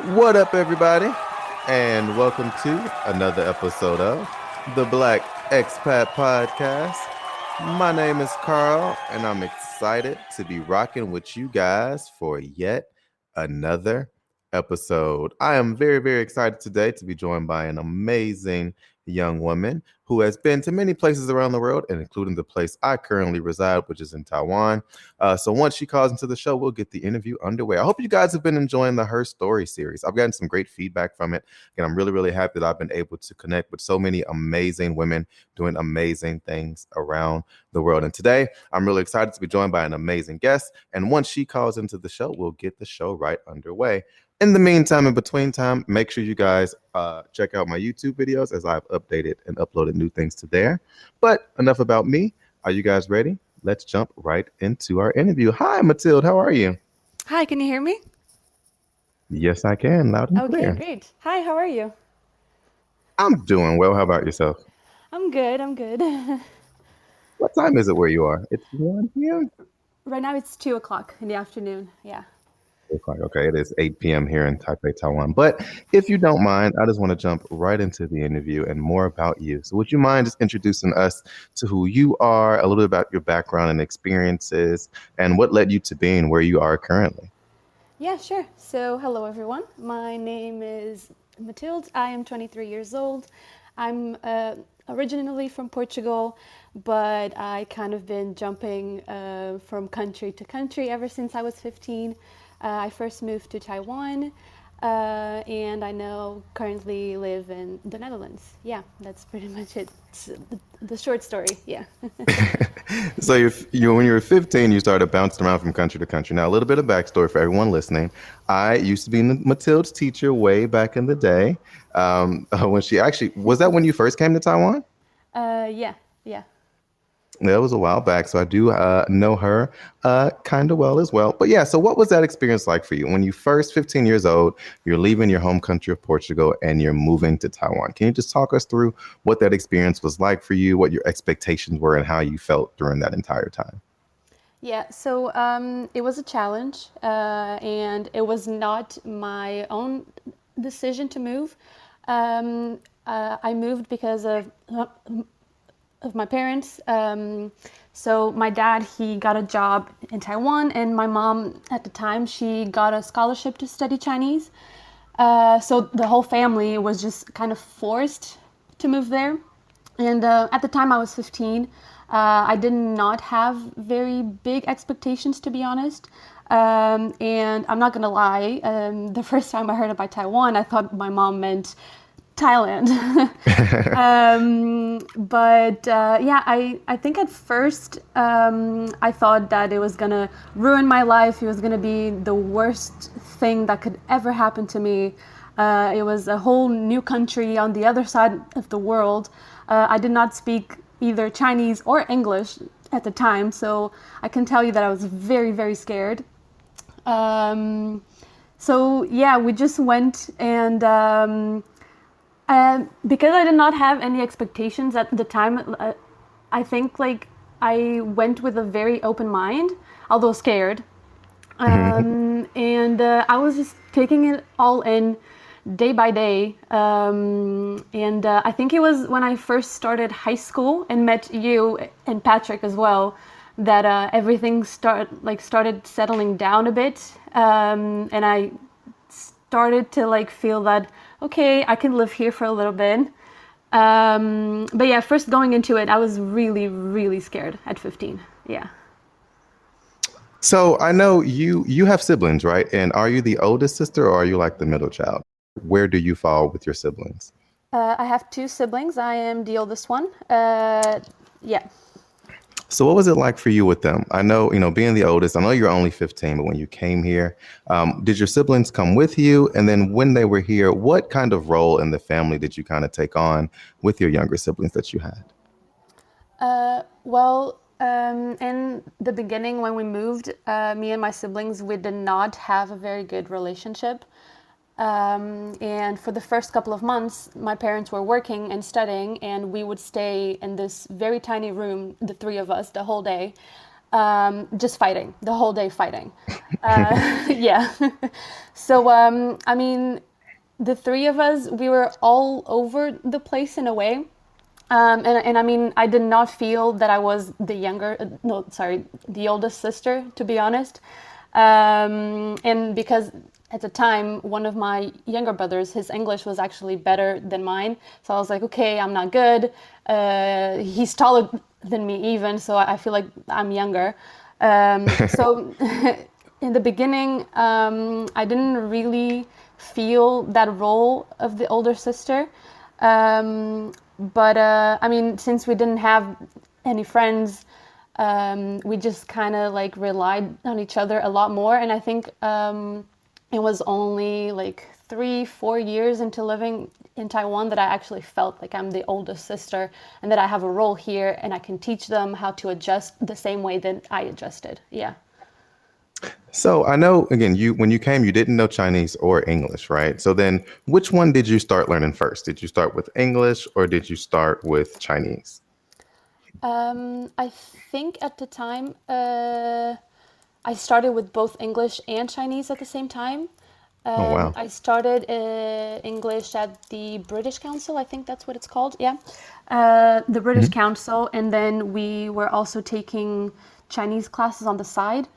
What up, everybody? And welcome to another episode of the Black Expat Podcast. My name is Carl, and I'm excited to be rocking with you guys for yet another episode. I am very, very excited today to be joined by an amazing young woman who has been to many places around the world, and including the place I currently reside, which is in Taiwan. So once she calls into the show, we'll get the interview underway. I hope you guys have been enjoying the Her Story series. I've gotten some great feedback from it, and I'm really, really happy that I've been able to connect with so many amazing women doing amazing things around the world. And today, I'm really excited to be joined by an amazing guest. And once she calls into the show, we'll get the show right underway. In the meantime, in between time, make sure you guys check out my YouTube videos as I've updated and uploaded new things to there. But enough about me. Are you guys ready? Let's jump right into our interview. Hi, Matilde. How are you? Hi, can you hear me? Yes, I can. Loud and Okay, clear. great. Hi, how are you? I'm doing well. How about yourself? I'm good, I'm good. What time is it where you are? It's 1 p.m. Right now it's 2 o'clock in the afternoon. Yeah. Okay, it is 8 p.m. here in Taipei, Taiwan. But if you don't mind, I just want to jump right into the interview and more about you. So, would you mind just introducing us to who you are, a little bit about your background and experiences, and what led you to being where you are currently? Yeah, sure. So, hello everyone. My name is Matilde. I am 23 years old. I'm originally from Portugal, but I kind of been jumping from country to country ever since I was 15. I first moved to Taiwan, and I now currently live in the Netherlands. Yeah, that's pretty much it. It's the short story. Yeah. So, when you were 15, you started bouncing around from country to country. Now, a little bit of backstory for everyone listening. I used to be Matilda's teacher way back in the day. When she actually was that when you first came to Taiwan? Yeah, yeah. That was a while back, so I do know her kind of well as well. But yeah, so what was that experience like for you when you first 15 years old, you're leaving your home country of Portugal and you're moving to Taiwan? Can you just talk us through what that experience was like for you, what your expectations were, and how you felt during that entire time? Yeah, so it was a challenge, and it was not my own decision to move. I moved because of my parents. So my dad, he got a job in Taiwan, and my mom, at the time, she got a scholarship to study Chinese. So the whole family was just kind of forced to move there. And at the time I was 15, I did not have very big expectations, to be honest. And I'm not gonna lie, the first time I heard about Taiwan, I thought my mom meant Thailand. But yeah, I think at first I thought that it was gonna ruin my life. It was gonna be the worst thing that could ever happen to me. It was a whole new country on the other side of the world. I did not speak either Chinese or English at the time, so I can tell you that I was very, very scared. Um, so yeah, we just went and because I did not have any expectations at the time, I think like I went with a very open mind, although scared. And I was just taking it all in day by day. And I think it was when I first started high school and met you and Patrick as well that everything started settling down a bit. And I started to like feel that okay, I can live here for a little bit. But yeah, first going into it, I was really, really scared at 15. Yeah. So I know you have siblings, right? And are you the oldest sister or are you like the middle child? Where do you fall with your siblings? I have two siblings. I am the oldest one. Yeah. So what was it like for you with them? I know, being the oldest, I know you're only 15, but when you came here, did your siblings come with you? And then when they were here, what kind of role in the family did you kind of take on with your younger siblings that you had? Well, in the beginning when we moved, me and my siblings, we did not have a very good relationship. And for the first couple of months, my parents were working and studying, and we would stay in this very tiny room, the three of us, the whole day. just fighting the whole day, fighting. Yeah. So, I mean, the three of us, we were all over the place in a way. And I mean, I did not feel that I was the no, sorry, the oldest sister, to be honest. And because at the time, one of my younger brothers, his English was actually better than mine. So I was like, okay, I'm not good. He's taller than me even, so I feel like I'm younger. So in the beginning, I didn't really feel that role of the older sister. Um, but I mean, since we didn't have any friends, we just kind of like relied on each other a lot more. And I think it was only like 3, 4 years into living in Taiwan that I actually felt like I'm the oldest sister and that I have a role here and I can teach them how to adjust the same way that I adjusted. Yeah. So I know, again, you when you came, you didn't know Chinese or English, right? So then, which one did you start learning first? Did you start with English or did you start with Chinese? I think at the time I started with both English and Chinese at the same time. Oh, wow. I started English at the British Council, I think that's what it's called. Yeah, the British Mhm. Council, and then we were also taking Chinese classes on the side,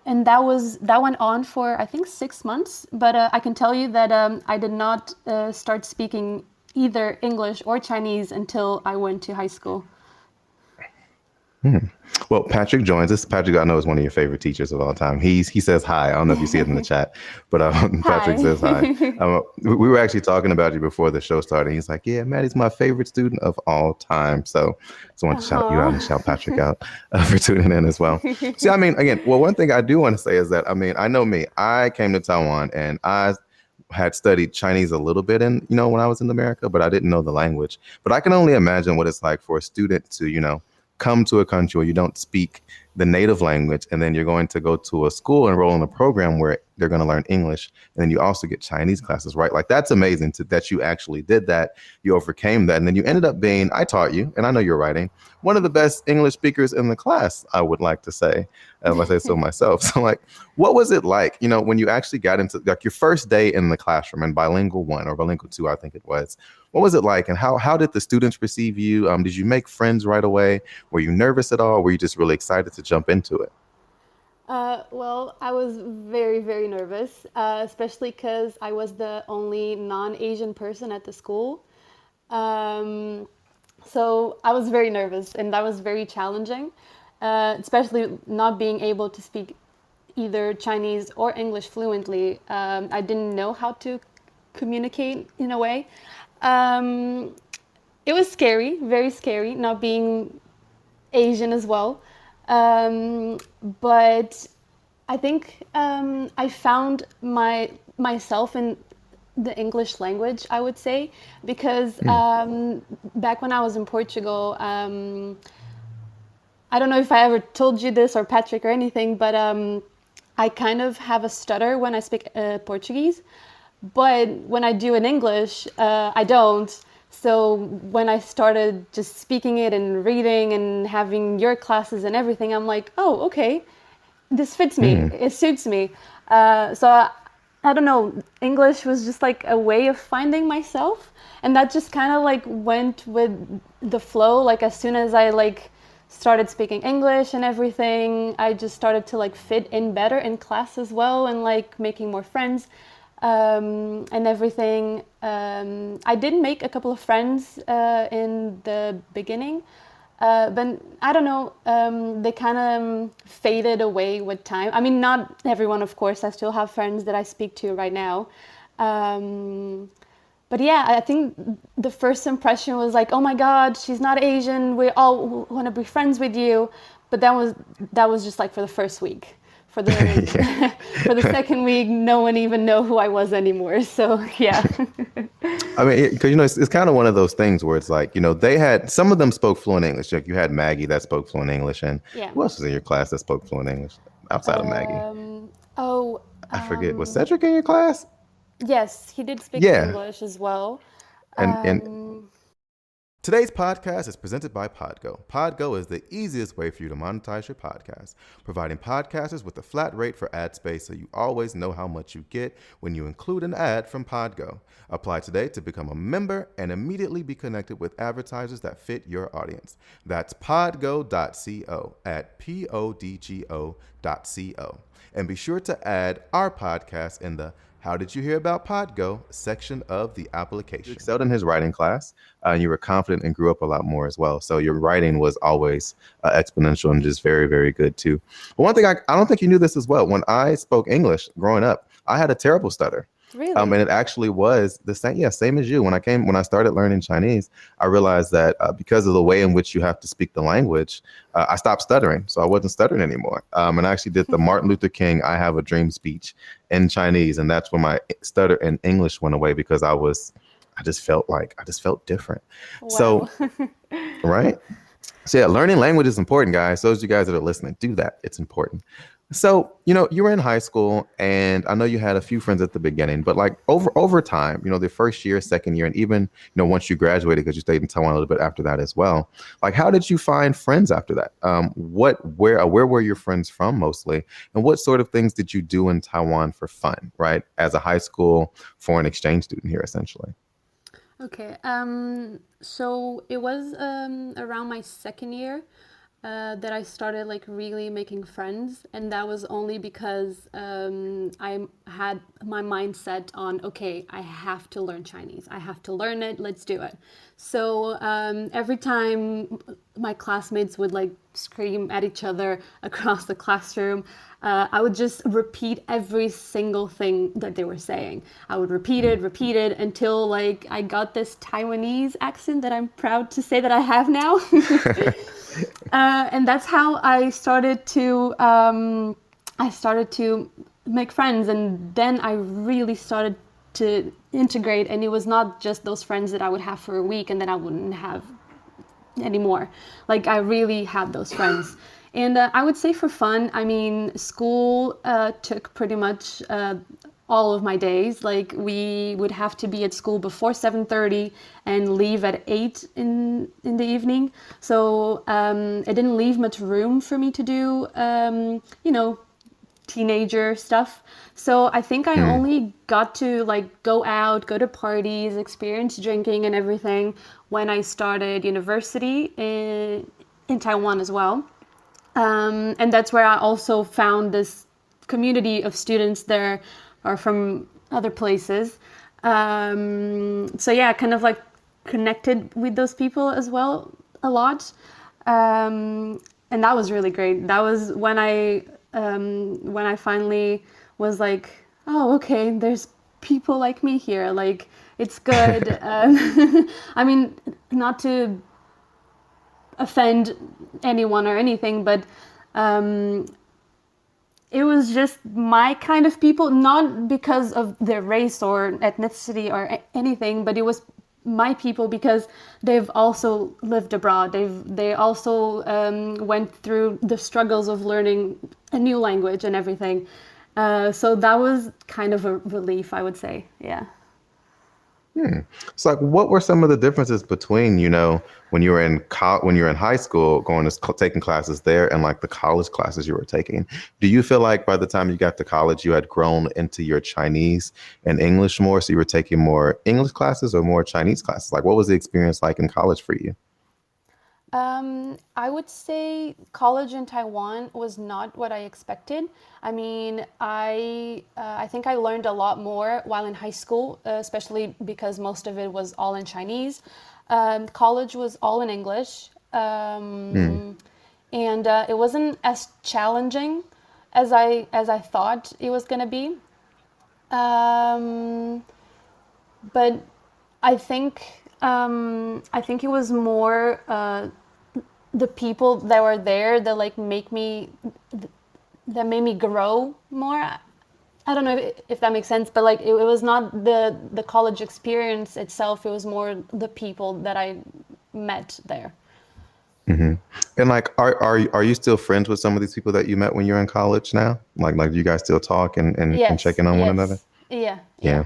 and that went on for I think 6 months. But I can tell you that I did not start speaking either English or Chinese until I went to high school. Well, Patrick joins us. Patrick, I know, is one of your favorite teachers of all time. He says hi. I don't know if you see it in the chat, but Patrick Hi. says hi. We were actually talking about you before the show started. He's like, "Yeah, Maddie's my favorite student of all time." So I want to shout you out and shout Patrick out for tuning in as well. See, I mean, again, well, one thing I do want to say is that I mean, I know me. I came to Taiwan and I had studied Chinese a little bit in, when I was in America, but I didn't know the language. But I can only imagine what it's like for a student to, come to a country where you don't speak the native language, and then you're going to go to a school, enroll in a program where they're going to learn English, and then you also get Chinese classes, right? Like that's amazing that you actually did that, you overcame that, and then you ended up being, I taught you, and I know you're writing, one of the best English speakers in the class, I would like to say, if I say so myself. So like, what was it like, when you actually got into like your first day in the classroom in bilingual 1 or bilingual 2, I think it was. What was it like, and how did the students receive you? Did you make friends right away? Were you nervous at all? Or were you just really excited to jump into it? Well, I was very, very nervous, especially because I was the only non-Asian person at the school. Um, so I was very nervous, and that was very challenging, especially not being able to speak either Chinese or English fluently. I didn't know how to communicate in a way. Um, it was scary, very scary, not being Asian as well. Um, but I think I found myself in the English language, I would say, because Mm, back when I was in Portugal, I don't know if I ever told you this or Patrick or anything, but I kind of have a stutter when I speak Portuguese. But when I do in English, I don't. So when I started just speaking it and reading and having your classes and everything, I'm like, oh, okay, this fits me. mm, It suits me. So I don't know. English was just like a way of finding myself, and that just kind of like went with the flow. Like as soon as I like started speaking English and everything, I just started to like fit in better in class as well, and like making more friends and everything. I did make a couple of friends in the beginning, but I don't know, they kind of faded away with time. I mean, not everyone, of course. I still have friends that I speak to right now. Um, but yeah, I think the first impression was like, oh my God, she's not Asian. We all want to be friends with you. But that was just like for the first week. For the for the yeah. second week, no one even know who I was anymore. So yeah. I mean, because it's kind of one of those things where it's like, they had some of them spoke fluent English. Like you had Maggie that spoke fluent English, and Yeah. who else was in your class that spoke fluent English outside of Maggie? Oh, I forget. Was Cedric in your class? yes, he did speak Yeah, English as well. and Um, Today's podcast is presented by Podgo. Podgo is the easiest way for you to monetize your podcast, providing podcasters with a flat rate for ad space so you always know how much you get when you include an ad from Podgo. Apply today to become a member and immediately be connected with advertisers that fit your audience. That's podgo.co at podgo.co. And be sure to add our podcast in the How Did You Hear About Podgo section of the application. You excelled in his writing class, and you were confident and grew up a lot more as well. So your writing was always exponential and just very, very good too. But one thing, I don't think you knew this as well. When I spoke English growing up, I had a terrible stutter. Really? And it actually was the same. Yeah, same as you. When I started learning Chinese, I realized that because of the way in which you have to speak the language, I stopped stuttering. So I wasn't stuttering anymore. And I actually did the Martin Luther King "I Have a Dream" speech in Chinese, and that's when my stutter in English went away because I just felt different. Wow. So, right. So yeah, learning language is important, guys. Those of you guys that are listening, do that. It's important. So, you were in high school, and I know you had a few friends at the beginning, but like over time, the first year, second year, and even, once you graduated, because you stayed in Taiwan a little bit after that as well. Like, how did you find friends after that? Where were your friends from mostly? And what sort of things did you do in Taiwan for fun, right? As a high school foreign exchange student here, essentially. Okay. So it was around my second year that I started like really making friends, and that was only because I had my mind set on, okay, I have to learn Chinese. I have to learn it. Let's do it. So every time my classmates would like scream at each other across the classroom, I would just repeat every single thing that they were saying. I would repeat it until like I got this Taiwanese accent that I'm proud to say that I have now. And that's how I started to make friends, and then I really started to integrate, and it was not just those friends that I would have for a week and then I wouldn't have anymore. Like I really had those friends. And I would say for fun, I mean, school took pretty much all of my days. Like we would have to be at school before 7:30 and leave at 8 in the evening. So it didn't leave much room for me to do, teenager stuff. So I think I only got to like go out, go to parties, experience drinking and everything when I started university in Taiwan as well. And that's where I also found this community of students there are from other places. So yeah, kind of like connected with those people as well a lot. And that was really great. That was when I finally was like, oh, okay, there's people like me here. Like it's good. I mean, not to offend anyone or anything, but it was just my kind of people, not because of their race or ethnicity or anything, but it was my people because they've also lived abroad. They also went through the struggles of learning a new language and everything. So that was kind of a relief, I would say. Yeah. So, like, what were some of the differences between, when you were in high school, going to taking classes there, and like the college classes you were taking? Do you feel like by the time you got to college, you had grown into your Chinese and English more, so you were taking more English classes or more Chinese classes? Like, what was the experience like in college for you? I would say college in Taiwan was not what I expected. I mean, I think I learned a lot more while in high school, especially because most of it was all in Chinese. College was all in English, and it wasn't as challenging as I thought it was gonna be. But I think it was more the people that were there that like that made me grow more. I don't know if that makes sense, but like it was not the college experience itself. It was more the people that I met there. Mm-hmm. And like, are you still friends with some of these people that you met when you're in college now? Like do you guys still talk and check in on one another? Yeah. Yeah.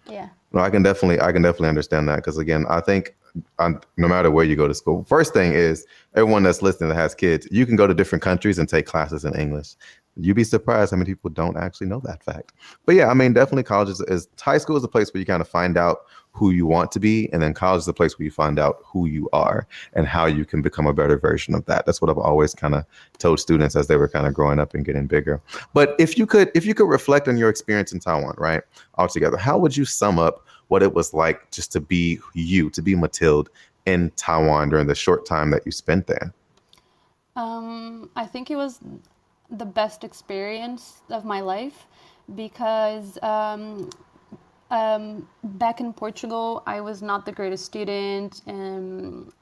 Yeah. No, I can definitely understand that, because again, I think no matter where you go to school. First thing is, everyone that's listening that has kids, you can go to different countries and take classes in English. You'd be surprised how many people don't actually know that fact. But yeah, I mean, definitely college is high school is a place where you kind of find out who you want to be, and then college is a place where you find out who you are and how you can become a better version of that. That's what I've always kind of told students as they were kind of growing up and getting bigger. But if you could reflect on your experience in Taiwan, right, altogether, how would you sum up what it was like just to be you, to be Matilde in Taiwan during the short time that you spent there? I think it was the best experience of my life because back in Portugal, I was not the greatest student, and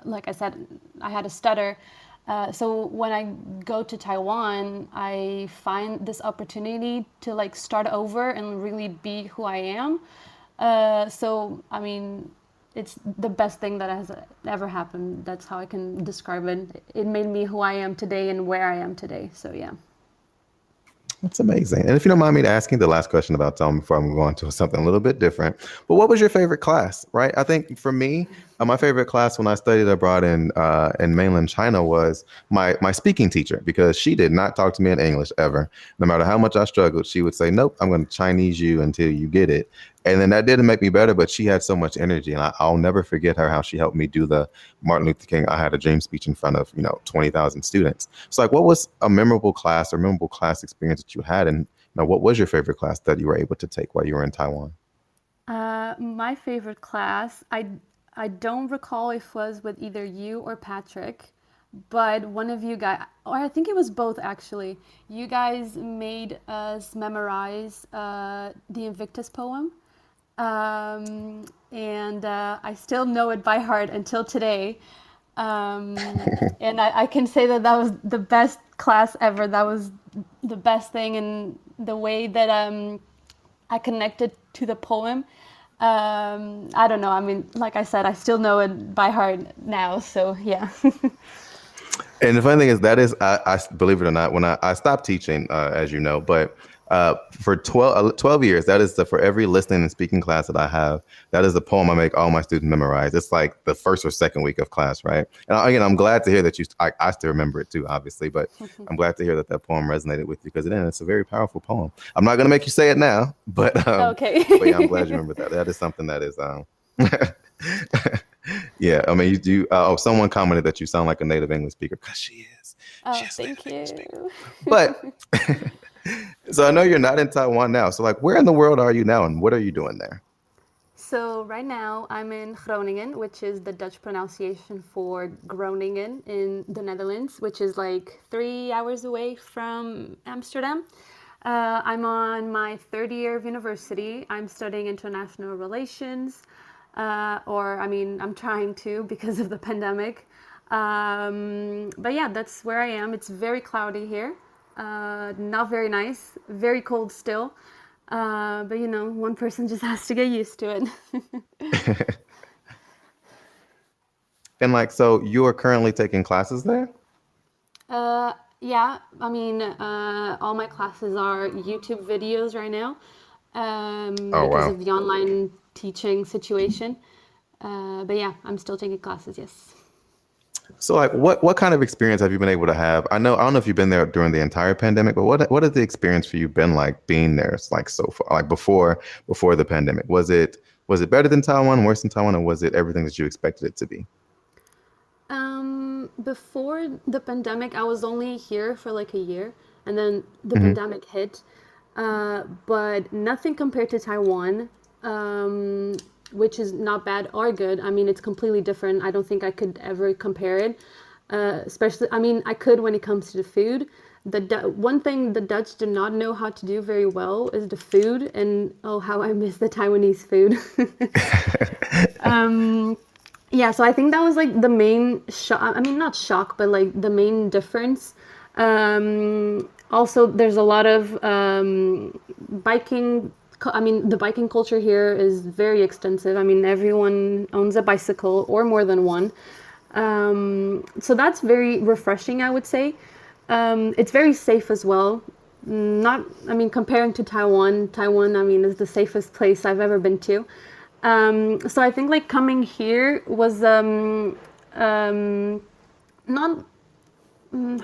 like I said, I had a stutter. So when I go to Taiwan, I find this opportunity to like start over and really be who I am. So I mean, it's the best thing that has ever happened. That's how I can describe it. It made me who I am today and where I am today. So yeah. That's amazing. And if you don't mind me asking the last question about Tom before I move on to something a little bit different, but what was your favorite class, right? I think for me, my favorite class when I studied abroad in mainland China was my speaking teacher, because she did not talk to me in English ever. No matter how much I struggled, she would say, "Nope, I'm going to Chinese you until you get it." And then that didn't make me better, but she had so much energy, and I'll never forget her, how she helped me do the Martin Luther King "I Had a Dream" speech in front of 20,000 students. So like, what was a memorable class or memorable class experience that you had, and what was your favorite class that you were able to take while you were in Taiwan? My favorite class, I don't recall if it was with either you or Patrick, but one of you guys, or I think it was both actually. You guys made us memorize the Invictus poem, and I still know it by heart until today. Um, and I can say that that was the best class ever. That was the best thing, and the way that I connected to the poem. I don't know. I mean, like I said, I still know it by heart now. So yeah. And the funny thing is, I believe it or not, when I stopped teaching, as you know, but for 12 years, that is for every listening and speaking class that I have, that is the poem I make all my students memorize. It's like the first or second week of class, right? And again, I'm glad to hear that I still remember it too, obviously, but I'm glad to hear that poem resonated with you, because it's a very powerful poem. I'm not going to make you say it now, Okay. but yeah, I'm glad you remember that. That is something that is, yeah, I mean, you do. Someone commented that you sound like a native English speaker, because she is. Oh, She is a native thank English speaker. you. But so I know you're not in Taiwan now. So like, where in the world are you now, and what are you doing there? So right now I'm in Groningen, which is the Dutch pronunciation for Groningen in the Netherlands, which is like 3 hours away from Amsterdam. I'm on my third year of university. I'm studying international relations, or I mean, I'm trying to because of the pandemic. But yeah, that's where I am. It's very cloudy here, not very nice, very cold still. But one person just has to get used to it. And like, so you are currently taking classes there? Yeah, I mean, all my classes are YouTube videos right now, Oh, because wow. of the online teaching situation. But yeah, I'm still taking classes, yes. So like, what kind of experience have you been able to have? I don't know if you've been there during the entire pandemic, but what has the experience for you been like being there, like so far, like before the pandemic? Was it better than Taiwan, worse than Taiwan, or was it everything that you expected it to be? Before the pandemic, I was only here for like a year, and then the Hmm. pandemic hit. But nothing compared to Taiwan, which is not bad or good. I mean, it's completely different. I don't think I could ever compare it. Especially, I mean, I could when it comes to the food. One thing the Dutch do not know how to do very well is the food, and oh, how I miss the Taiwanese food. Yeah, so I think that was like the main shock. I mean, not shock, but like the main difference. Also, there's a lot of biking. I mean, the biking culture here is very extensive. I mean, everyone owns a bicycle or more than one. So that's very refreshing, I would say. It's very safe as well. Not, I mean, comparing to Taiwan, I mean, is the safest place I've ever been to. So I think like coming here was not,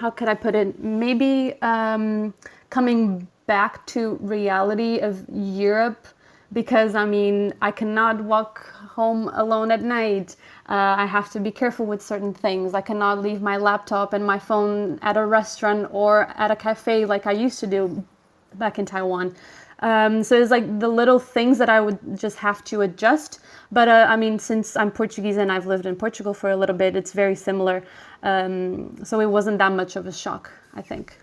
how could I put it? Maybe coming back to reality of Europe, because I mean I cannot walk home alone at night. I have to be careful with certain things. I cannot leave my laptop and my phone at a restaurant or at a cafe like I used to do back in Taiwan. So it's like the little things that I would just have to adjust. But I mean, since I'm Portuguese and I've lived in Portugal for a little bit, it's very similar. So it wasn't that much of a shock, I think.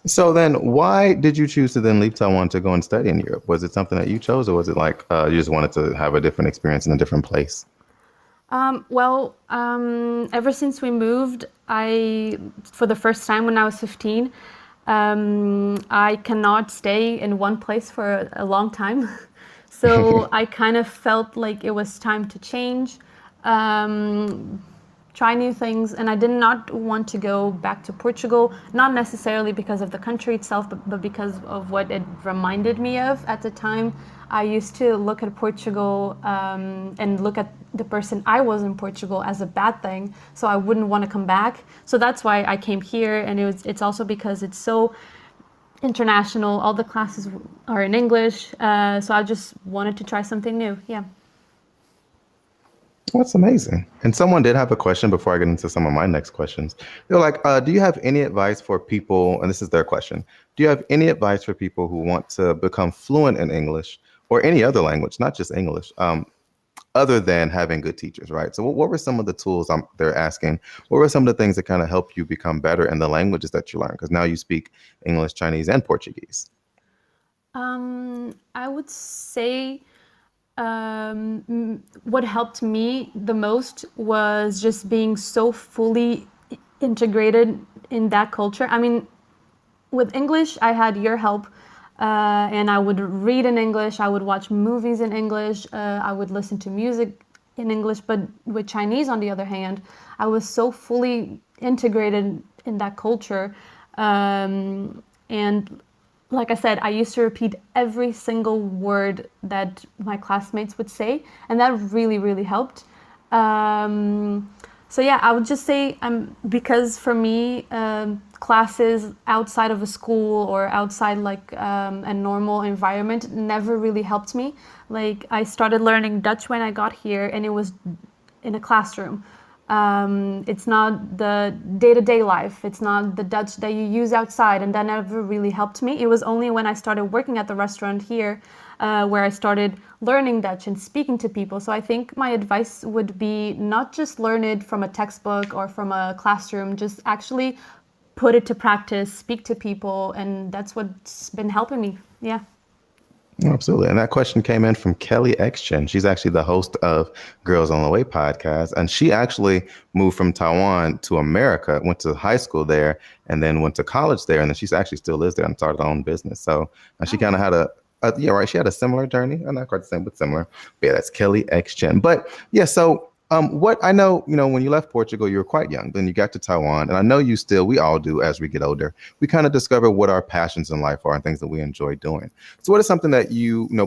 So then, why did you choose to then leave Taiwan to go and study in Europe? Was it something that you chose, or was it like you just wanted to have a different experience in a different place? Ever since we moved, for the first time when I was 15, I cannot stay in one place for a long time. So I kind of felt like it was time to change, try new things, and I did not want to go back to Portugal, not necessarily because of the country itself, but because of what it reminded me of at the time. I used to look at Portugal and look at the person I was in Portugal as a bad thing, so I wouldn't want to come back. So that's why I came here, and it's also because it's so international. All the classes are in English, so I just wanted to try something new. Yeah. That's amazing. And someone did have a question before I get into some of my next questions. They're like, do you have any advice for people? And this is their question. Do you have any advice for people who want to become fluent in English or any other language, not just English, other than having good teachers, right? So what were some of the tools they're asking? What were some of the things that kind of help you become better in the languages that you learn? Because now you speak English, Chinese, and Portuguese. I would say what helped me the most was just being so fully integrated in that culture. I mean, with English, I had your help, and I would read in English, I would watch movies in English, I would listen to music in English. But with Chinese, on the other hand, I was so fully integrated in that culture. And like I said, I used to repeat every single word that my classmates would say, and that really, really helped. So yeah, I would just say because for me, classes outside of a school or outside like a normal environment never really helped me. Like I started learning Dutch when I got here, and it was in a classroom. It's not the day-to-day life. It's not the Dutch that you use outside, and that never really helped me. It was only when I started working at the restaurant here where I started learning Dutch and speaking to people. So I think my advice would be not just learn it from a textbook or from a classroom, just actually put it to practice, speak to people, and that's what's been helping me. Yeah. Absolutely. And that question came in from Kelly Xchen. She's actually the host of Girls on the Way podcast. And she actually moved from Taiwan to America, went to high school there, and then went to college there. And then she's actually still lives there and started her own business. So she kind of had yeah, right. She had a similar journey. Not quite the same, but similar. But yeah, that's Kelly Xchen. But yeah, so what I know, when you left Portugal, you were quite young. Then you got to Taiwan. And I know we all do as we get older. We kind of discover what our passions in life are and things that we enjoy doing. So what is something that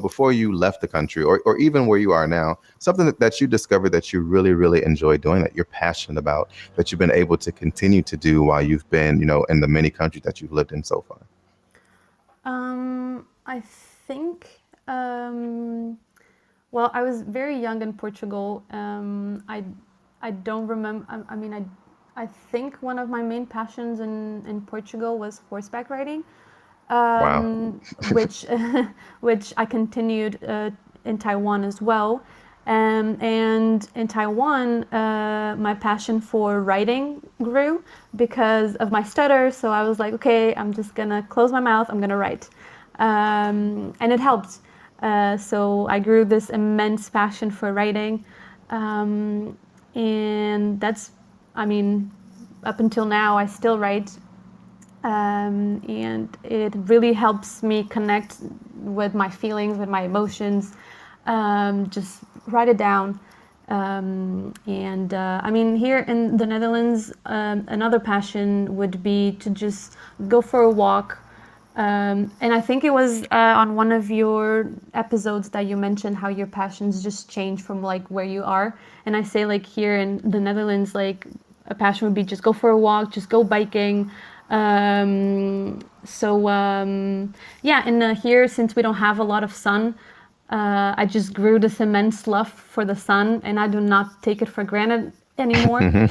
before you left the country or even where you are now, something that you discovered that you really, really enjoy doing, that you're passionate about, that you've been able to continue to do while you've been, in the many countries that you've lived in so far? I think, well, I was very young in Portugal. I don't remember. I mean, I think one of my main passions in Portugal was horseback riding, Wow. which which I continued in Taiwan as well. And in Taiwan, my passion for writing grew because of my stutter. So I was like, okay, I'm just gonna close my mouth. I'm gonna write, and it helped. So I grew this immense passion for writing, and that's, I mean, up until now, I still write. And it really helps me connect with my feelings, with my emotions. Just write it down. And I mean, here in the Netherlands, another passion would be to just go for a walk, And I think it was on one of your episodes that you mentioned how your passions just change from like where you are. And I say like here in the Netherlands, like a passion would be just go for a walk, just go biking. Yeah, and here since we don't have a lot of sun, I just grew this immense love for the sun, and I do not take it for granted anymore.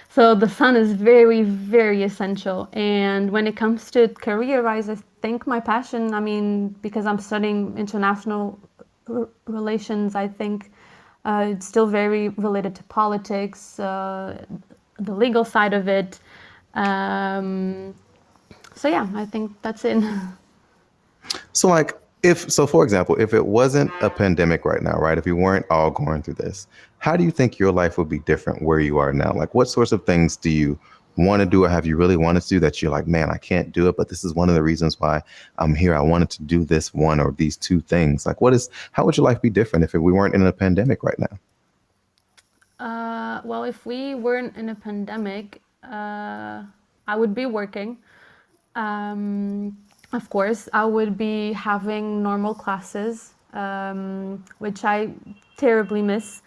So the sun is very, very essential. And when it comes to career-wise, I think my passion, I mean, because I'm studying international relations, I think it's still very related to politics, the legal side of it. Um, so yeah, I think that's it. So like for example, if it wasn't a pandemic right now, right? If we weren't all going through this, how do you think your life would be different where you are now? Like what sorts of things do you want to do or have you really wanted to do that you're like, man, I can't do it, but this is one of the reasons why I'm here. I wanted to do this one or these two things. Like how would your life be different if we weren't in a pandemic right now? Well, if we weren't in a pandemic, I would be working. Um, of course, I would be having normal classes, which I terribly miss.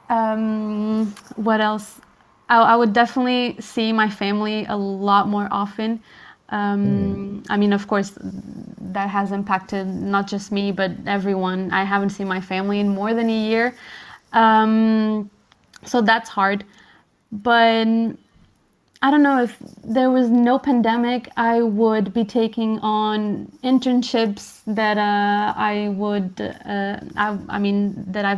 Um, what else? I would definitely see my family a lot more often. I mean, of course, that has impacted not just me, but everyone. I haven't seen my family in more than a year. Um, so that's hard. But I don't know if there was no pandemic, I would be taking on internships that I mean, that I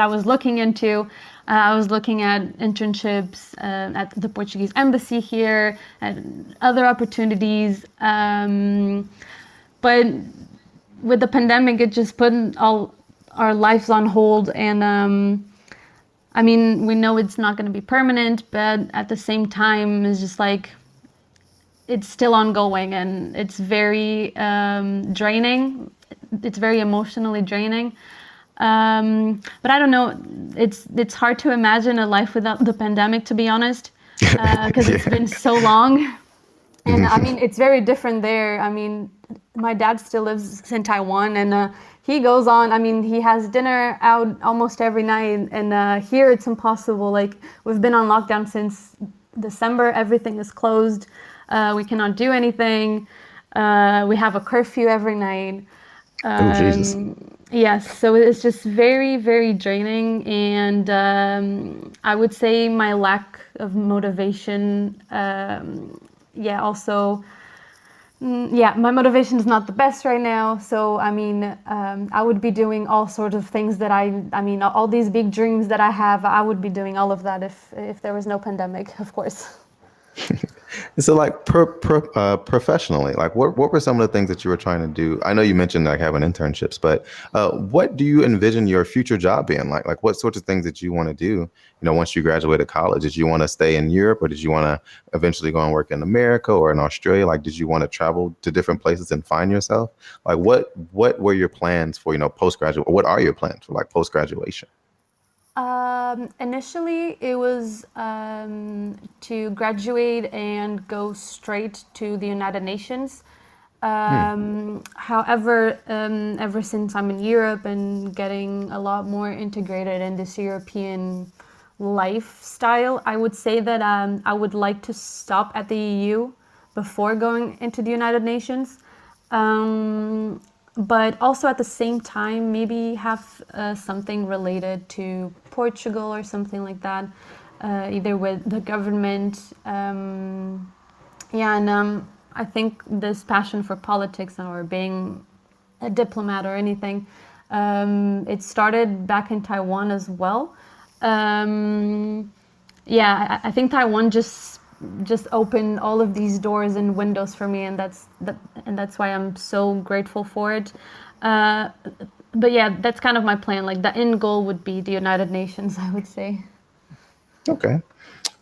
was looking into. I was looking at internships at the Portuguese embassy here, and other opportunities. But with the pandemic, it just put all our lives on hold, and I mean, we know it's not going to be permanent, but at the same time, it's just like it's still ongoing, and it's very draining. It's very emotionally draining. But I don't know. It's hard to imagine a life without the pandemic, to be honest, because it's been so long. And I mean, it's very different there. I mean, my dad still lives in Taiwan, and he goes on. I mean, he has dinner out almost every night, and here it's impossible. Like, we've been on lockdown since December. Everything is closed. We cannot do anything. We have a curfew every night. Oh, Jesus. Yes, so it's just very, very draining, and I would say my lack of motivation. Yeah, also, yeah, my motivation is not the best right now. So, I mean, I would be doing all sorts of things that I mean, all these big dreams that I have, I would be doing all of that if there was no pandemic, of course. So like professionally, like what were some of the things that you were trying to do? I know you mentioned like having internships, but what do you envision your future job being like? Like what sorts of things that you want to do, once you graduated college? Did you want to stay in Europe or did you want to eventually go and work in America or in Australia? Like, did you want to travel to different places and find yourself? Like what were your plans for, postgraduate? What are your plans for like post-graduation? Initially, it was to graduate and go straight to the United Nations. However, ever since I'm in Europe and getting a lot more integrated in this European lifestyle, I would say that I would like to stop at the EU before going into the United Nations. But also at the same time, maybe have something related to Portugal or something like that, either with the government. Yeah, and I think this passion for politics or being a diplomat or anything, it started back in Taiwan as well. Yeah, I think Taiwan just opened all of these doors and windows for me, and that's why I'm so grateful for it. Uh, but yeah, that's kind of my plan. Like the end goal would be the United Nations, I would say. Okay.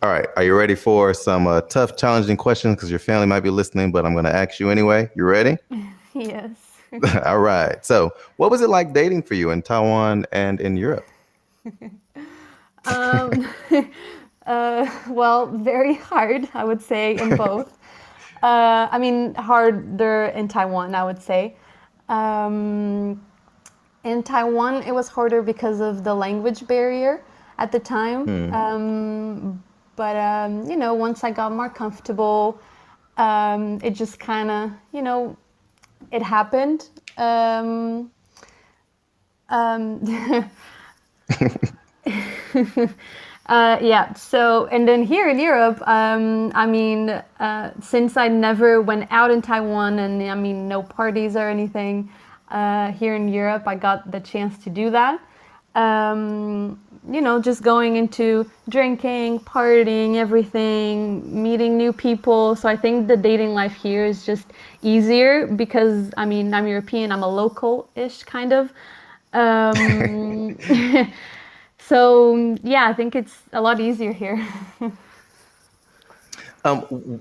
All right. Are you ready for some tough, challenging questions? Because your family might be listening, but I'm going to ask you anyway. You ready? Yes. All right. So, what was it like dating for you in Taiwan and in Europe? Um, Well, very hard, I would say, in both. I mean, harder in Taiwan, I would say. Um, in Taiwan, it was harder because of the language barrier at the time. Hmm. But once I got more comfortable, it just kind of, it happened. Um, yeah. So, and then here in Europe, I mean, since I never went out in Taiwan, and I mean, no parties or anything, here in Europe, I got the chance to do that. Just going into drinking, partying, everything, meeting new people. So I think the dating life here is just easier because, I mean, I'm European, I'm a local-ish kind of. Um, So yeah, I think it's a lot easier here.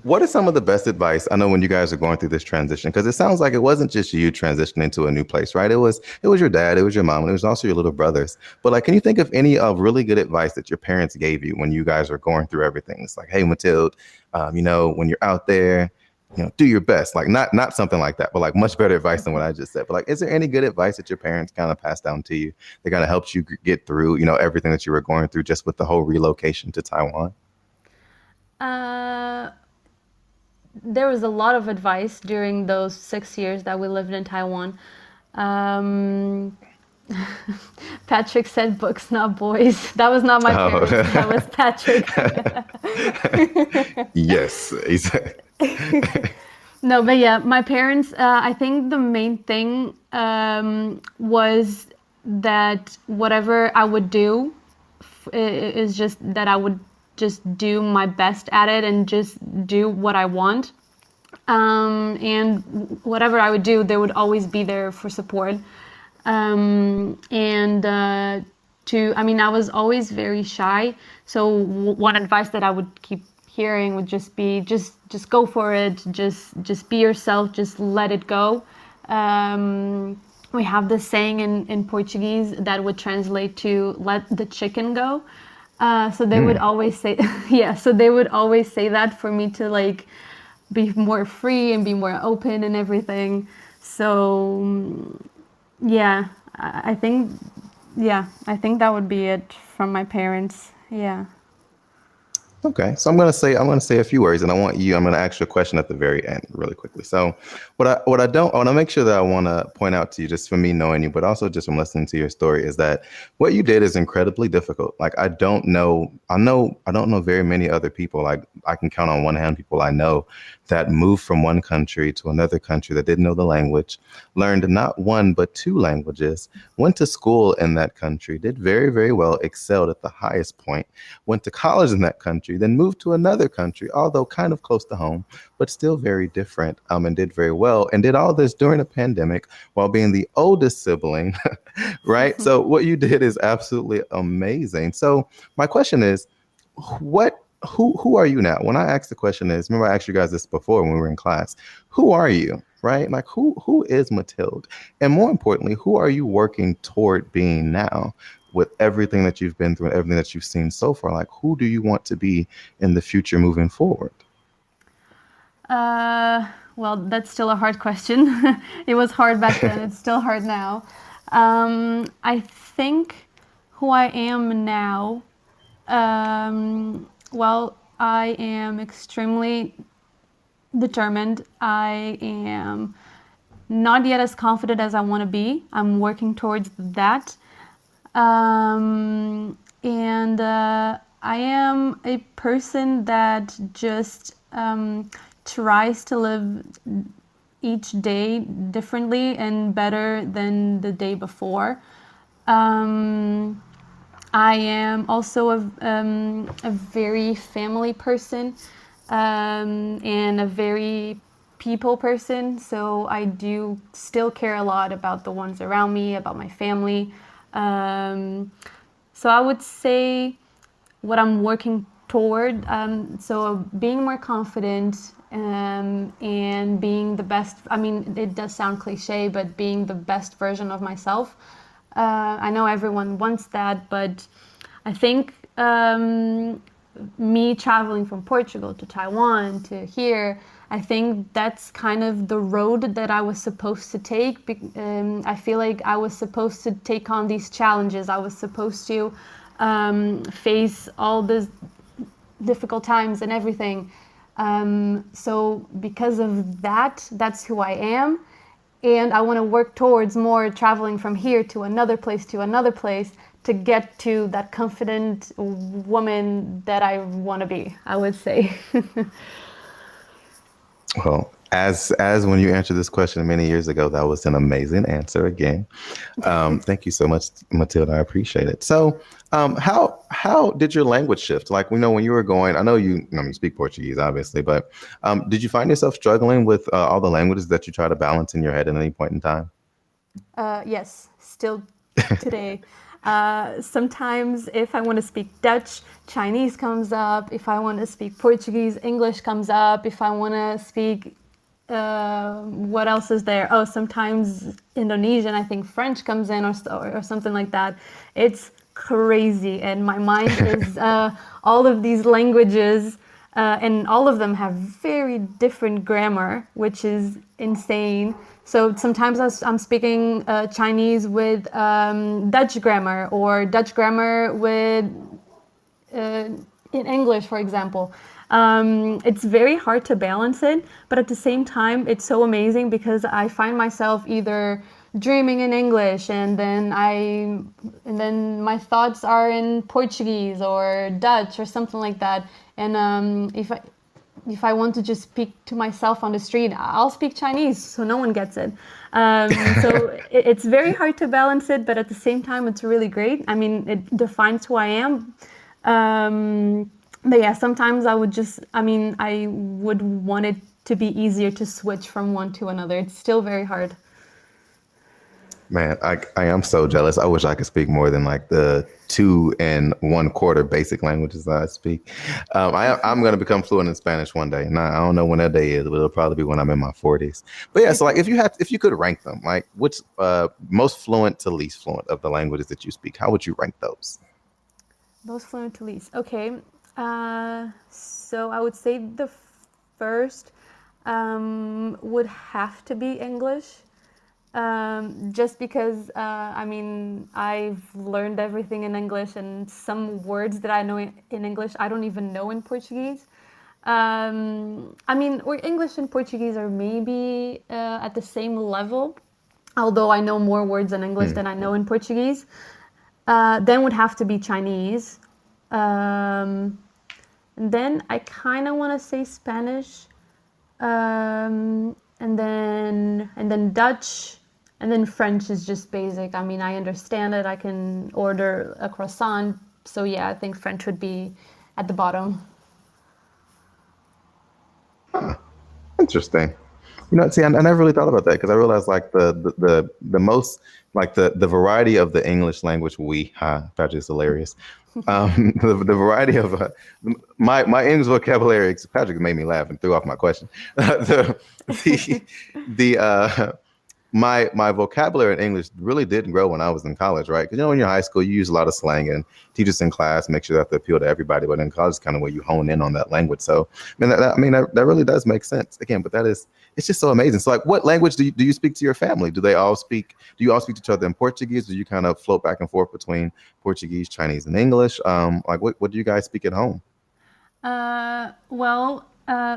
What are some of the best advice? I know when you guys are going through this transition, because it sounds like it wasn't just you transitioning to a new place, right? It was your dad, it was your mom, and it was also your little brothers. But like, can you think of any of really good advice that your parents gave you when you guys were going through everything? It's like, hey, Matilde, when you're out there, do your best. Like not something like that, but like much better advice than what I just said. But like, is there any good advice that your parents kind of passed down to you that kind of helped you get through, everything that you were going through just with the whole relocation to Taiwan? Uh, there was a lot of advice during those 6 years that we lived in Taiwan. Um, Patrick said books, not boys. That was not my parents. That was Oh. Patrick. Yes. No, but yeah, my parents, I think the main thing was that whatever I would do is just that I would just do my best at it and just do what I want. And whatever I would do, they would always be there for support. And I mean, I was always very shy. So one advice that I would keep hearing would just be, just go for it. Just be yourself. Just let it go. We have this saying in Portuguese that would translate to "let the chicken go." So they would Mm. always say, yeah. So they would always say that for me to like be more free and be more open and everything. So yeah, I think I think that would be it from my parents. Yeah. Okay, so I'm gonna say a few words, and I'm gonna ask you a question at the very end, really quickly. So, I want to make sure that I want to point out to you, just from me knowing you, but also just from listening to your story, is that what you did is incredibly difficult. Like I don't know very many other people. Like I can count on one hand people I know that moved from one country to another country that didn't know the language, learned not one but two languages, went to school in that country, did very very well, excelled at the highest point, went to college in that country, then moved to another country, although kind of close to home, but still very different, and did very well, and did all this during a pandemic while being the oldest sibling, right? So what you did is absolutely amazing. So my question is, what who are you now? When I asked the question is, remember I asked you guys this before when we were in class, who are you? Right? Like who is Matilde? And more importantly, who are you working toward being now? With everything that you've been through and everything that you've seen so far, like who do you want to be in the future moving forward? Uh, well, that's still a hard question. It was hard back then. It's still hard now. I think who I am now. Well, I am extremely determined. I am not yet as confident as I want to be. I'm working towards that. And I am a person that just tries to live each day differently and better than the day before. Um, I am also a very family person and a very people person. So I do still care a lot about the ones around me, about my family. Um, so I would say what I'm working toward. So being more confident and being the best. I mean, it does sound cliche, but being the best version of myself. I know everyone wants that, but I think me traveling from Portugal to Taiwan to here, I think that's kind of the road that I was supposed to take. I feel like I was supposed to take on these challenges. I was supposed to face all the difficult times and everything. So because of that, that's who I am. And I want to work towards more traveling from here to another place to get to that confident woman that I want to be, I would say. Well, as when you answered this question many years ago, that was an amazing answer again. Thank you so much, Matilde. I appreciate it. So, how did your language shift? Like, we know when you were going, I know you speak Portuguese, obviously, but did you find yourself struggling with all the languages that you try to balance in your head at any point in time? Yes, still today. Sometimes if I want to speak Dutch, Chinese comes up. If I want to speak Portuguese, English comes up. If I want to speak, what else is there? Oh, sometimes Indonesian, I think French comes in or something like that. It's crazy. And my mind is all of these languages, and all of them have very different grammar, which is insane. So sometimes I'm speaking Chinese with Dutch grammar, or Dutch grammar with in English, for example. It's very hard to balance it, but at the same time, it's so amazing because I find myself either dreaming in English and then my thoughts are in Portuguese or Dutch or something like that. And if I want to just speak to myself on the street, I'll speak Chinese so no one gets it. So it's very hard to balance it, but at the same time, it's really great. I mean, it defines who I am. But yeah, sometimes I would want it to be easier to switch from one to another. It's still very hard. Man, I am so jealous. I wish I could speak more than like the 2 1/4 basic languages that I speak. I'm going to become fluent in Spanish one day. Now, I don't know when that day is, but it'll probably be when I'm in my 40s. But yeah, so like if you could rank them, like which most fluent to least fluent of the languages that you speak, how would you rank those? Most fluent to least. Okay. So I would say the first would have to be English. Just because, I've learned everything in English, and some words that I know in English, I don't even know in Portuguese. Or English and Portuguese are maybe at the same level, although I know more words in English than I know in Portuguese. Then would have to be Chinese. And then I kind of want to say Spanish, and then Dutch. And then French is just basic. I mean, I understand it. I can order a croissant. So yeah, I think French would be at the bottom. Interesting. See, I never really thought about that because I realized like the most like the variety of the English language Patrick's hilarious. The variety of my English vocabulary. Patrick made me laugh and threw off my question. the my vocabulary in English really did grow when I was in college, right? Because when you're in high school, you use a lot of slang, and teachers in class make sure that they appeal to everybody. But in college, is kind of where you hone in on that language. So, that really does make sense. Again, but it's just so amazing. So, like, what language do you speak to your family? Do you all speak to each other in Portuguese? Do you kind of float back and forth between Portuguese, Chinese, and English? What do you guys speak at home?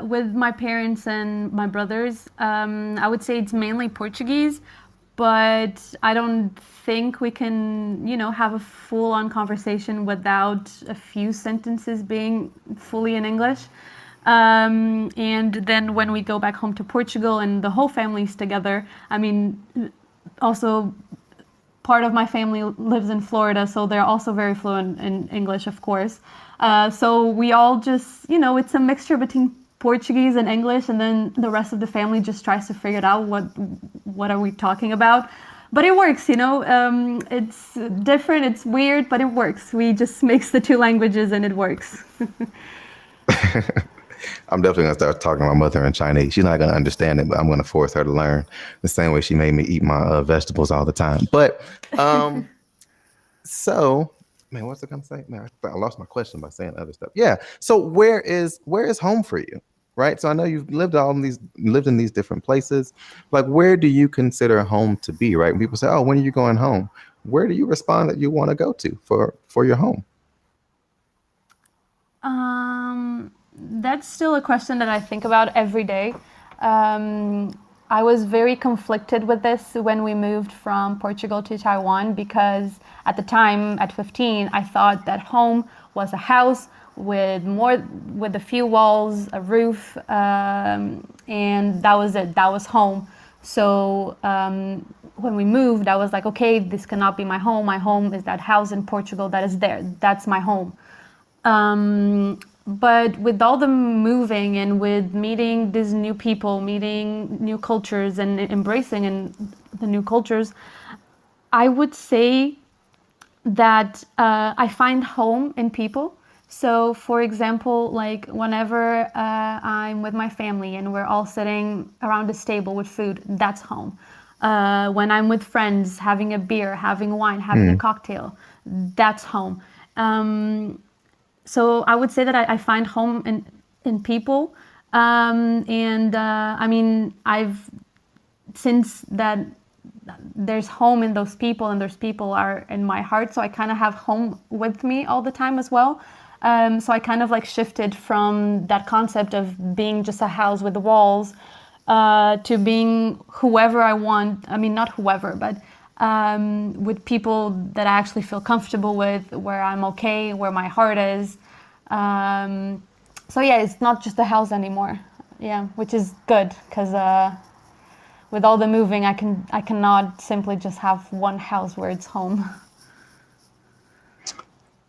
With my parents and my brothers, I would say it's mainly Portuguese, but I don't think we can, have a full-on conversation without a few sentences being fully in English. And then when we go back home to Portugal and the whole family's together, also part of my family lives in Florida, so they're also very fluent in English, of course. So we all just, it's a mixture between Portuguese and English, and then the rest of the family just tries to figure it out. What are we talking about? But it works, it's different, it's weird, but it works. We just mix the two languages and it works. I'm definitely going to start talking to my mother in Chinese. She's not going to understand it, but I'm going to force her to learn the same way she made me eat my vegetables all the time. But so Man, what's it gonna say? Man, I lost my question by saying other stuff. Yeah. So where is home for you? Right. So I know you've lived in these different places. Like, where do you consider home to be? Right. When people say, "Oh, when are you going home?" Where do you respond that you want to go to for your home? That's still a question that I think about every day. Um, I was very conflicted with this when we moved from Portugal to Taiwan because at the time, at 15, I thought that home was a house with a few walls, a roof, and that was it. That was home. So when we moved, I was like, okay, this cannot be my home. My home is that house in Portugal that is there. That's my home. But with all the moving and with meeting these new people, meeting new cultures and embracing the new cultures, I would say that I find home in people. So, for example, like whenever I'm with my family and we're all sitting around a table with food, that's home. When I'm with friends, having a beer, having wine, having a cocktail, that's home. So I would say that I find home in people, and I mean I've since that there's home in those people and those people are in my heart, so I kind of have home with me all the time as well. So I kind of like shifted from that concept of being just a house with the walls to being whoever I want. I mean, not whoever, but with people that I actually feel comfortable with, where I'm okay, where my heart is. So yeah, it's not just a house anymore. Yeah, which is good because with all the moving, I cannot simply just have one house where it's home.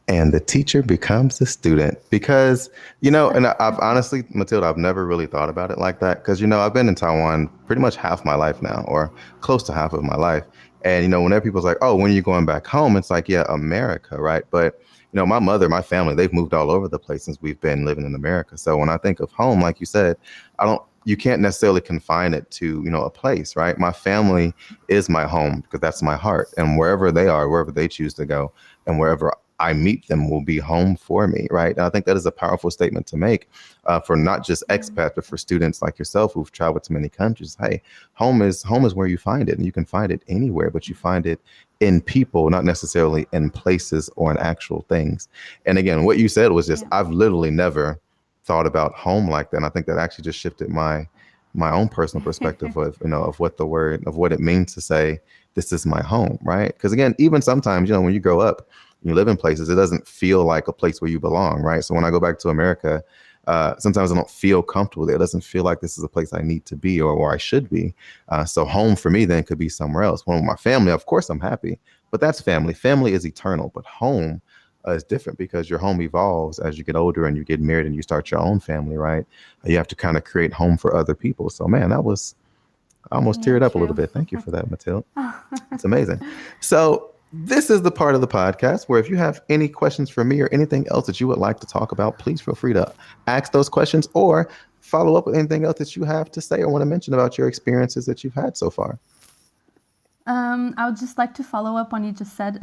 And the teacher becomes the student because, and I've honestly, Matilda, I've never really thought about it like that because, I've been in Taiwan pretty much half my life now, or close to half of my life. And, whenever people's like, "Oh, when are you going back home?" It's like, yeah, America, right? But, my mother, my family, they've moved all over the place since we've been living in America. So when I think of home, like you said, you can't necessarily confine it to, a place, right? My family is my home because that's my heart. And wherever they are, wherever they choose to go, and wherever I meet them will be home for me, right? And I think that is a powerful statement to make for not just expats, but for students like yourself who've traveled to many countries. Hey, home is where you find it, and you can find it anywhere, but you find it in people, not necessarily in places or in actual things. And again, what you said was just, Yeah. I've literally never thought about home like that. And I think that actually just shifted my own personal perspective of of what it means to say this is my home, right? Because again, even sometimes when you grow up, you live in places, it doesn't feel like a place where you belong, right? So when I go back to America, sometimes I don't feel comfortable there. It doesn't feel like this is a place I need to be or where I should be. So home for me then could be somewhere else. When with my family, of course, I'm happy, but that's family. Family is eternal, but home is different because your home evolves as you get older and you get married and you start your own family, right? You have to kind of create home for other people. So man, I almost Yeah, teared up a little true. bit. Thank you for that, Matilda. It's amazing. So this is the part of the podcast where if you have any questions for me or anything else that you would like to talk about, please feel free to ask those questions or follow up with anything else that you have to say or want to mention about your experiences that you've had so far. I would just like to follow up on you just said.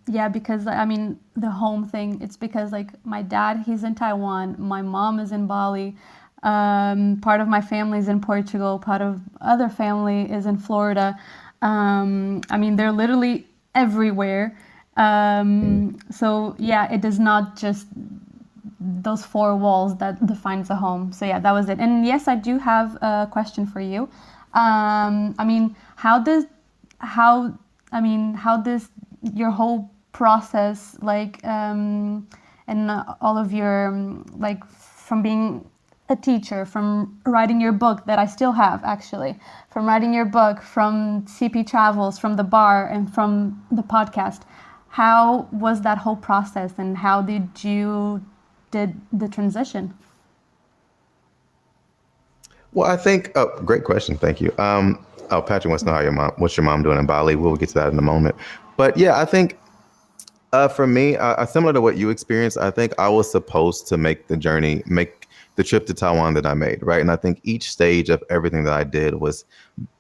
Yeah, because I mean the home thing. It's because like my dad, he's in Taiwan. My mom is in Bali. Part of my family is in Portugal. Part of other family is in Florida. I mean they're literally everywhere. So yeah, it is not just those four walls that defines a home. So yeah, that was it. And yes, I do have a question for you. I mean, how how does your whole process like and all of your like from being a teacher, from writing your book that I still have actually, from writing your book, from CP Travels, from the bar, and from the podcast. How was that whole process, and how did the transition? Well, I think, great question. Thank you. Patrick wants to know what's your mom doing in Bali? We'll get to that in a moment. But yeah, I think for me, similar to what you experienced, I think I was supposed to make the trip to Taiwan that I made, right? And I think each stage of everything that I did was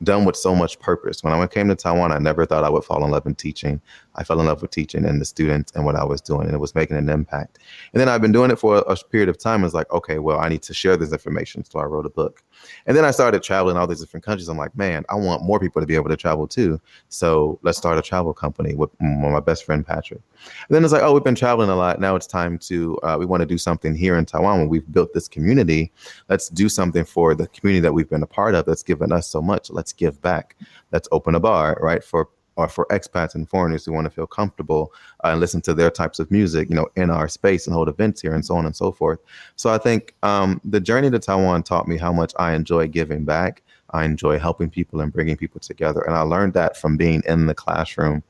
done with so much purpose. When I came to Taiwan, I never thought I would fall in love in teaching. I fell in love with teaching and the students and what I was doing, and it was making an impact. And then I've been doing it for a period of time. I was like, okay, well, I need to share this information. So I wrote a book. And then I started traveling all these different countries. I'm like, man, I want more people to be able to travel too. So let's start a travel company with my best friend, Patrick. And then it's like, oh, we've been traveling a lot. Now it's time to, we want to do something here in Taiwan when we've built this community. Let's do something for the community that we've been a part of that's given us so much. Let's give back. Let's open a bar, right? For expats and foreigners who want to feel comfortable and listen to their types of music, in our space and hold events here and so on and so forth. So I think the journey to Taiwan taught me how much I enjoy giving back. I enjoy helping people and bringing people together. And I learned that from being in the classroom,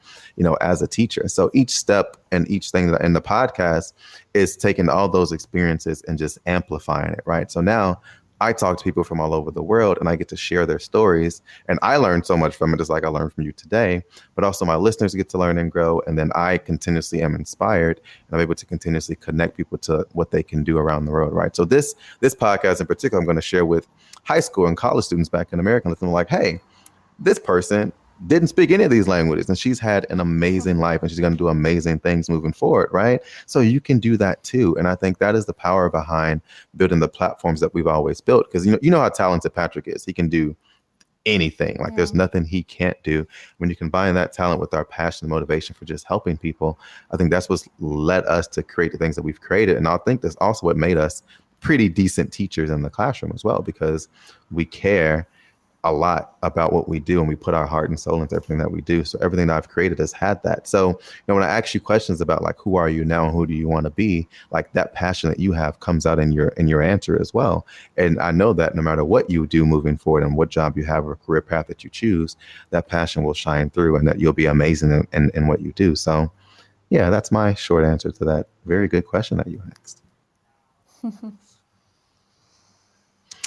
as a teacher. So each step and each thing that in the podcast is taking all those experiences and just amplifying it, right? So now I talk to people from all over the world and I get to share their stories, and I learn so much from it, just like I learned from you today, but also my listeners get to learn and grow. And then I continuously am inspired and I'm able to continuously connect people to what they can do around the world. Right. So this podcast in particular, I'm going to share with high school and college students back in America, and let them like, hey, this person didn't speak any of these languages and she's had an amazing life and she's going to do amazing things moving forward, right? So you can do that too. And I think that is the power behind building the platforms that we've always built, because you know how talented Patrick is. He can do anything. Like there's nothing he can't do. When you combine that talent with our passion and motivation for just helping people, I think that's what's led us to create the things that we've created. And I think that's also what made us pretty decent teachers in the classroom as well, because we care a lot about what we do and we put our heart and soul into everything that we do. So everything that I've created has had that. So, when I ask you questions about like, who are you now and who do you want to be, like that passion that you have comes out in your answer as well. And I know that no matter what you do moving forward and what job you have or career path that you choose, that passion will shine through and that you'll be amazing in what you do. So yeah, that's my short answer to that very good question that you asked.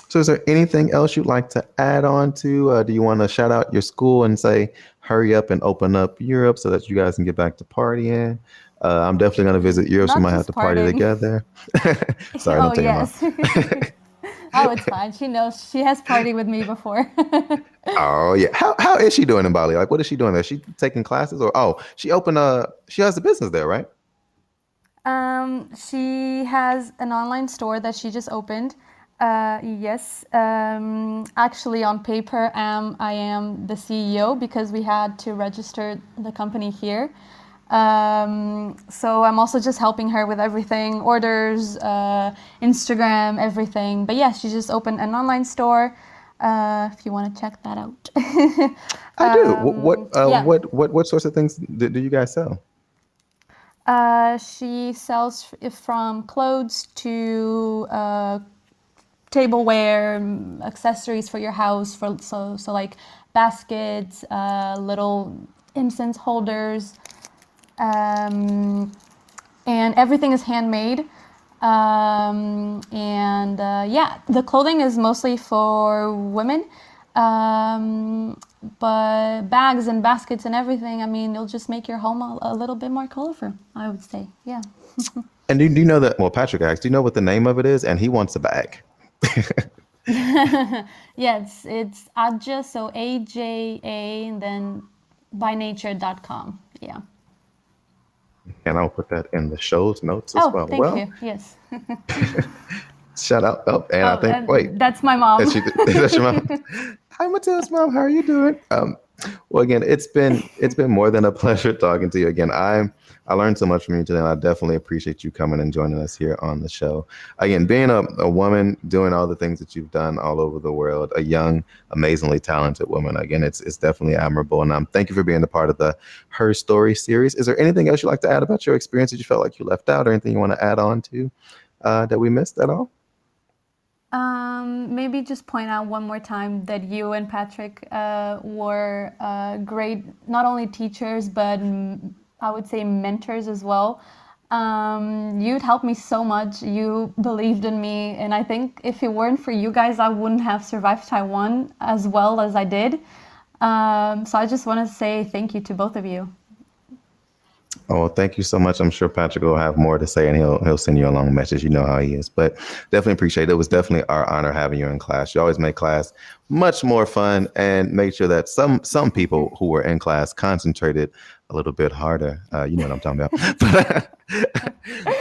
So is there anything else you'd like to add on to? Do you want to shout out your school and say, hurry up and open up Europe so that you guys can get back to partying? I'm definitely going to visit Europe, so we might have to party together. Sorry, don't take yes. Oh, it's fine. She knows. She has partied with me before. Oh, yeah. How is she doing in Bali? Like, what is she doing there? She taking classes she has a business there, right? She has an online store that she just opened. Yes. Actually, on paper, I am the CEO because we had to register the company here. So I'm also just helping her with everything, orders, Instagram, everything. But yes, she just opened an online store. If you want to check that out. I do. What sorts of things do you guys sell? She sells from clothes to tableware, accessories for your house, so like baskets, little incense holders, and everything is handmade. The clothing is mostly for women, but bags and baskets and everything, I mean, it'll just make your home a little bit more colorful, I would say. Yeah. And do you know that, well, Patrick asked, do you know what the name of it is? And he wants a bag. Yes, it's Aja, so AJA, and then bynature.com. Yeah. And I'll put that in the show's notes as well. Thank you. Yes. Shout out. That's my mom. That's your mom. Hi, Matilde's mom. How are you doing? Well, again, it's been more than a pleasure talking to you. Again, I learned so much from you today, and I definitely appreciate you coming and joining us here on the show. Again, being a woman, doing all the things that you've done all over the world, a young, amazingly talented woman. Again, it's definitely admirable, and thank you for being a part of the Her Story series. Is there anything else you'd like to add about your experience that you felt like you left out, or anything you want to add on to that we missed at all? Maybe just point out one more time that you and Patrick were great, not only teachers, but I would say mentors as well. You'd helped me so much. You believed in me. And I think if it weren't for you guys, I wouldn't have survived Taiwan as well as I did. So I just want to say thank you to both of you. Oh, thank you so much. I'm sure Patrick will have more to say, and he'll send you a long message. You know how he is, but definitely appreciate it. It was definitely our honor having you in class. You always make class much more fun, and make sure that some people who were in class concentrated a little bit harder. You know what I'm talking about.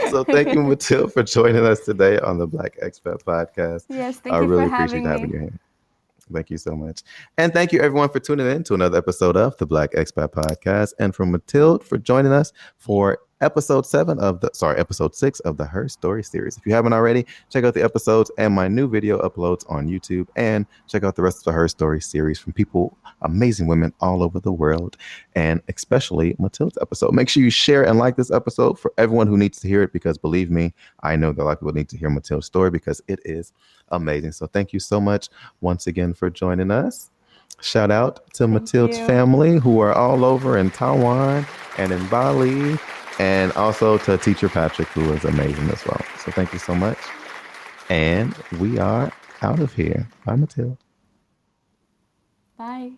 So thank you, Matilde, for joining us today on the Black Expat Podcast. Yes, I thank you for really appreciate having having me. you here. Thank you so much. And thank you, everyone, for tuning in to another episode of the Black Expat Podcast. And from Matilde for joining us for episode 6 of the Her Story series. If you haven't already, check out the episodes and my new video uploads on YouTube, and check out the rest of the Her Story series from people, amazing women all over the world, and especially Matilde's episode. Make sure you share and like this episode for everyone who needs to hear it, because believe me, I know that a lot of people need to hear Matilde's story because it is amazing. So thank you so much once again for joining us. Shout out to Thank Matilde's you. family who are all over in Taiwan and in Bali, and also to Teacher Patrick, who is amazing as well. So thank you so much. And we are out of here. Bye, Matilde. Bye.